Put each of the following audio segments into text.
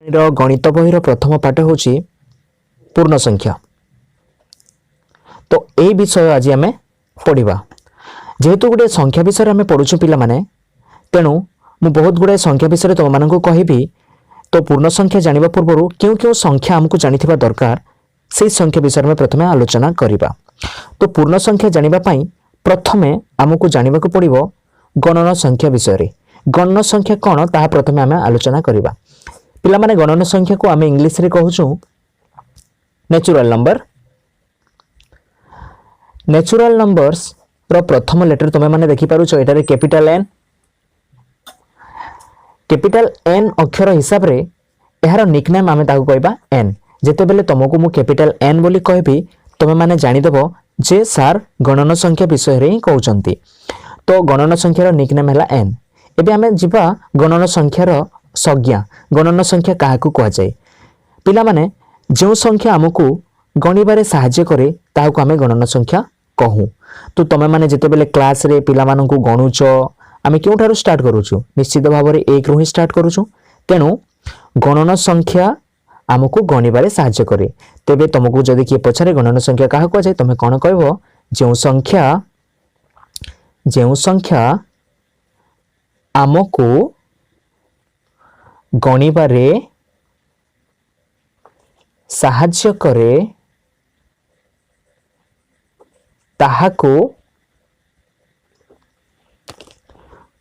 गणित बही प्रथम पाठ हूँ पूर्ण संख्या। तो यही विषय आज आम पढ़ा जेहेतु गोटे संख्या विषय आम पढ़ुचु पिला माने तेणु मु बहुत गुड़ाए संख्या विषय तुम मानक कहबी। तो पूर्ण संख्या जानिबा पूर्व क्यों क्यों संख्या आमको जानिथिबा दरकार से संख्या विषय में प्रथमे आलोचना करिबा। तो पूर्ण संख्या जानिबा पई प्रथमे आमको जानिबा को पड़िबो गणन संख्या विषय रे। गणन संख्या कौन ताहा प्रथमे आम आलोचना करिबा। पिला माने गणन संख्या को आम इंग्लिश रे कहूछु नेचुरल नंबर। नेचुरल नंबर्स रो प्रथम लेटर तुमे माने देखि पारुछो एटारे कैपिटल एन। कैपिटल एन अक्षर हिसाब रे एहार निकनेम आमे ताको कहबा एन। जेते बेले तुमको मु कैपिटल एन बोली कहबी तुमे माने जानि देबो जे सार गणन संख्या विषय रे ही कहउचंती। तो गणन संख्या रो निकनेम हला एन। एबे आमे जिबा गणन संख्या रो संज्ञा। गणन संख्या काहाकू कह जाय। पिला माने जो संख्या हमकू गणिबारे सहाय्य करे ताहाकू आमे गणन संख्या कहू। तो तुमे माने जेते बेले क्लास रे पिला मानकू गणुचो आमे केउठारु स्टार्ट करूछु निश्चित भाव रे 1 रु ही स्टार्ट करूछु। तेणु गणन संख्या आमको गणिबारे सहाय्य करे। तेबे तुमको जदि किए पछारे गणन संख्या काहा कह जाय तुमे कोन कहबो जो संख्या आमको गणिबारे सहाय्य करे ताहाको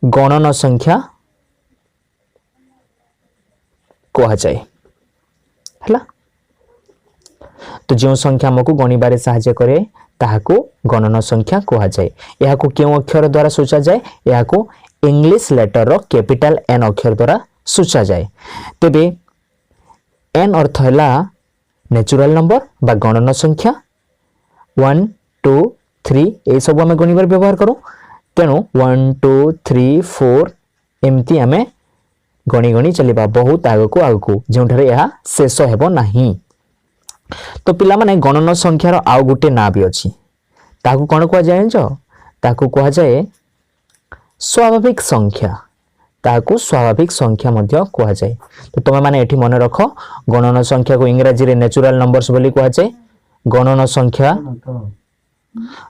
गणन संख्या कह जाए हला। तो जो संख्या हमको गणिबारे सहाय्य करे ताहाको गणन संख्या कह जाए। याको क्यों अक्षर द्वारा सूचा जाए याको इंग्लिश लेटर रो कैपिटल एन अक्षर द्वारा सूचा जाए। तेबे एन अर्थ हला नेचुरल नंबर बा गणन संख्या 1 2 3 ए सब आम गणिबार व्यवहार करूँ। तेणु 1 2 3 4 एमती आम गणी गणी चलिबा बहुत आगको आगको जोठारे यह शेष हेबो नाही। तो पिला माने गणन संख्यार आउ गुटे ना भी अछि ताकू कोन कह जाय जो ताकू कह जाय स्वाभाविक संख्या। ताकू स्वाभाविक संख्या मध्य कह जाय। तो तुम माने एठी मन रख गणन संख्या को इंग्रजी रे नेचुरल नंबर्स बोली कह जाय। गणन संख्या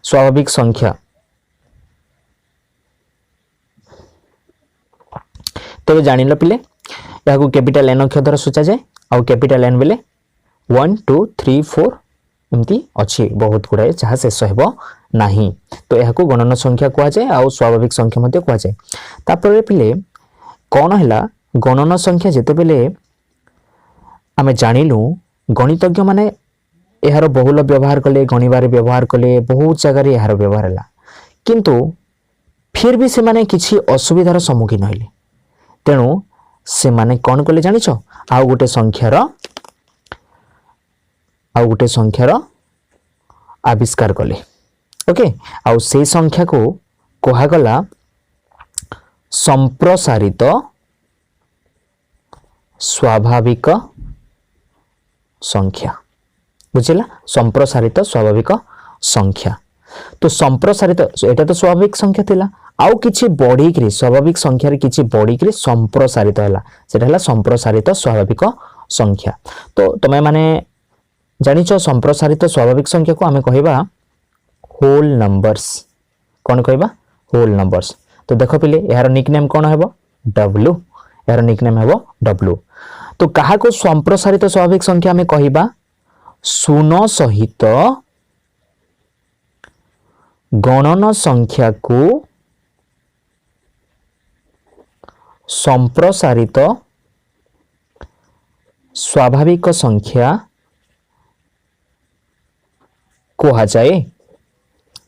स्वाभाविक संख्या। तबे जानिल पिले याकू कैपिटल एन अक्षर द्वारा सूचा जाए। आउ कैपिटल एन बेले 1 2 3 4 एमती अछि बहुत गुड़ाए जहाँ शेष हेबो नाही। तो याकू गणन संख्या कह जाए आउ स्वाभाविक संख्या मध्य कह जाए। तापर पिले कौन हैला गणन संख्या जेते बेले आमे जानिलु गणितज्ञ माने एहार बहुल व्यवहार कले गणिबारे व्यवहार कले बहुत जगह एहार व्यवहार हैला किंतु फिर भी से माने किछि असुविधार सम्मुखीन होइले। तेणु से माने कौन कले जानिछ आउ गुटे संख्यार आविष्कार कले। ओके आउ से संख्या को कहा गला संप्रसारित स्वाभाविक संख्या। बुझिला संप्रसारित स्वाभाविक संख्या। तो संप्रसारित एटा तो स्वाभाविक संख्या थिला आउ किछि बॉडी करी स्वाभाविक संख्या रे किछि बॉडी करी संप्रसारित हैला सेटा हैला संप्रसारित स्वाभाविक संख्या। तो तमे माने जानिछो संप्रसारित स्वाभाविक संख्या को आमे कहिबा होल नंबर्स। कोन कहिबा होल नंबर्स। तो देखो पिले यार निकनेम कोन हेबो w। यार निकनेम हेबो w। तो काहा को संप्रसारित स्वाभाविक संख्या आमे कहिबा शून्य सहित गणन संख्या को संप्रसारित स्वाभाविक संख्या कहा जाए।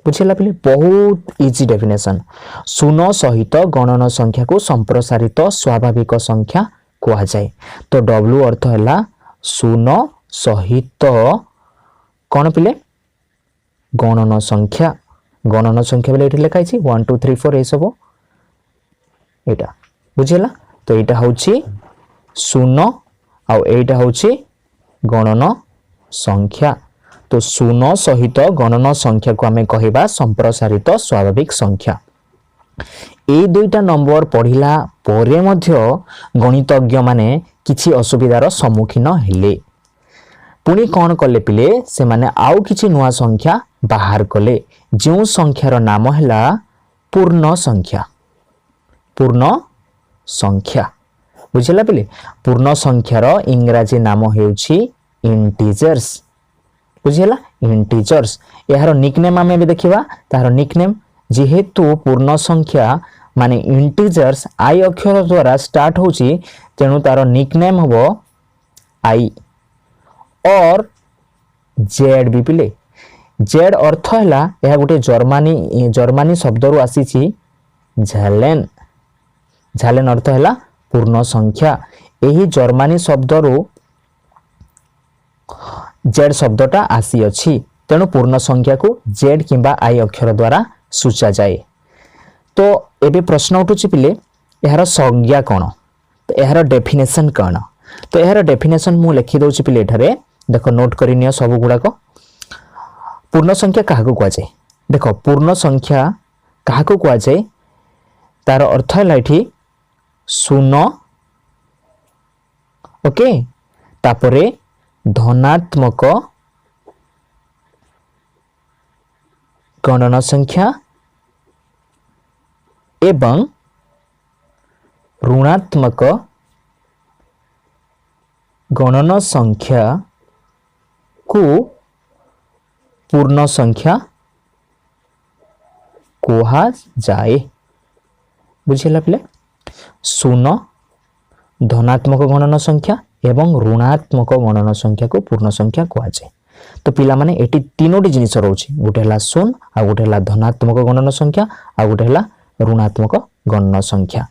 बुझिला पिले बहुत इजी डेफिनेशन। शून्य सहित गणन संख्या को संप्रसारित स्वाभाविक संख्या कहा जाए। तो w अर्थ हैला शून्य सहित कौन पिले गणन संख्या। गणन संख्या बेले एठी लिखा है 1 2 3 4 ए सब एटा बुझिला। तो एटा होची शून्य आउ एटा होची गणन संख्या। तो शून्य सहित गणन संख्या को आमे कहिबा संप्रसारित स्वाभाविक संख्या। ए दुईटा नंबर पढ़िला परे मध्य गणितज्ञ माने किछि असुविधार सम्मुखीन हेले पुणी कौन कले पिले से माने आउ किछि नुआ संख्या बाहर कले जो संख्यार नाम हैला पूर्ण संख्या बुझिला पिले पूर्ण संख्यार इंग्राजी नाम हेउछि इंटीजर्स बुझिला इंटीजर्स यार निकनेम आमे भी देखिबा तार निकनेम जेहेतु पूर्ण संख्या माने इंटीजर्स आई अक्षर द्वारा स्टार्ट होची तेणु तार निकनेम हबो आई और जेड भी पिले जेड अर्थ हैला यह गोटे जर्मनी शब्द रु आसीची झालेन झालेन अर्थ हैला पूर्ण संख्या एही जर्मनी शब्द रु जेड शब्दटा आसी अछि तेणु पूर्ण संख्या को जेड किंबा आई अक्षर द्वारा सूचा जाए तो एबे प्रश्न उठुछि पिले यार संज्ञा कोन तो यार डेफिनेशन कोन तो यार डेफिनेशन मु लिखि दउछि पिले एठारे देखो नोट करि नियो सब गुडा को पूर्ण संख्या काहाको कुआ जाए देखो पूर्ण संख्या काहाको कुआ जाए तार अर्थ है लाइठी शून्य ओके तापरे धनात्मक गणन संख्या एवं ऋणात्मक गणन संख्या को पूर्ण संख्या कुहा जाए बुझिला पिले शून्य धनात्मक गणन संख्या एवं ऋणात्मक गणन संख्या को पूर्ण संख्या कुहा जाए तो पिला माने एटी तीनोटी जिनिस रहउछि गोटे हला शून्य आ गोटे हला धनात्मक गणन संख्या आ गोटे हला ऋणात्मक गणन संख्या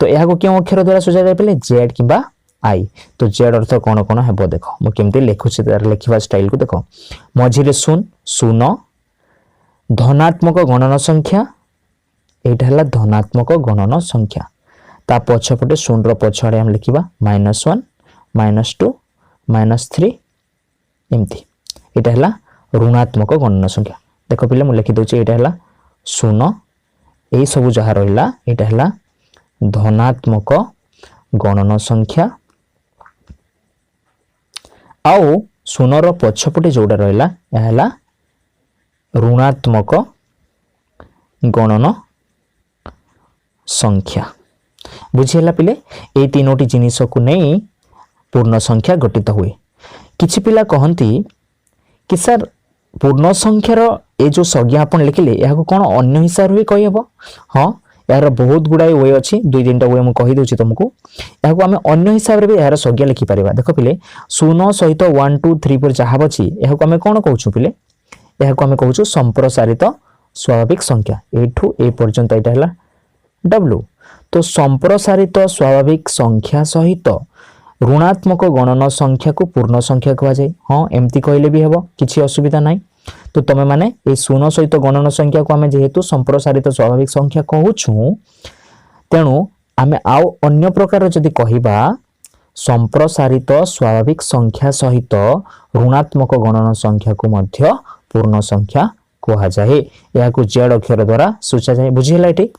तो यह को क्यों अक्षर द्वारा सुझा जाए पिले जेड किबा आई तो जेड अर्थ कोन कोन हेबो देखो मु केमते लिखुछि तार लिखिबा स्टाइल को देखो मझिरे शून्य धनात्मक गणन संख्या एटा हला धनात्मक गणन संख्या ता पछपटे शून्य रो पछाडे हम लिखिबा -1 -2 -3 एमती एटा हला ऋणात्मक गणन संख्या देखो पिले मु लिखि दोछि एटा हला शून्य एई सब जहा रहिला एटा हला धनात्मक गणन संख्या आउ शून्यर पछपटे जोड़ा रहिला याला ऋणात्मक गणन संख्या बुझिला पिले ए तीनोटी जिनिस को नहीं पूर्ण संख्या गठित हुए किछि पिला कहंती कि सर पूर्ण संख्यार ए जो संज्ञा आपण लिखिले या कोन अन्य हिसाब रे कहि हबो हां यार बहुत गुडाई वे अच्छी दुई तीन वे मुझे कहीदे तुमको यहाँ आम अन्य हिसाब से भी यार संज्ञा लिखिपर देख पिले शून्य सहित 1 2 3 4 जहाँ अच्छी यह आम कौन कहूँ पिले यह आम कहूँ संप्रसारित स्वाभाविक संख्या एठू ए पर्यंत यहाँ है डब्ल्यू तो संप्रसारित स्वाभाविक संख्या सहित ऋणात्मक गणन संख्या को पूर्ण संख्या कह जाए हाँ एमती कहले भी हम किसी असुविधा ना तो तुम मैंने ये शून्य सहित गणन संख्या को आम जेहेतु संप्रसारित स्वाभाविक संख्या कहूँ तेणु आम आउ अन्य प्रकार जदि कहबा संप्रसारित स्वाभाविक संख्या सहित ऋणात्मक गणन संख्या को मध्य पूर्ण संख्या कह जाए या जेड अक्षर द्वारा सूचा जाए बुझीला ये।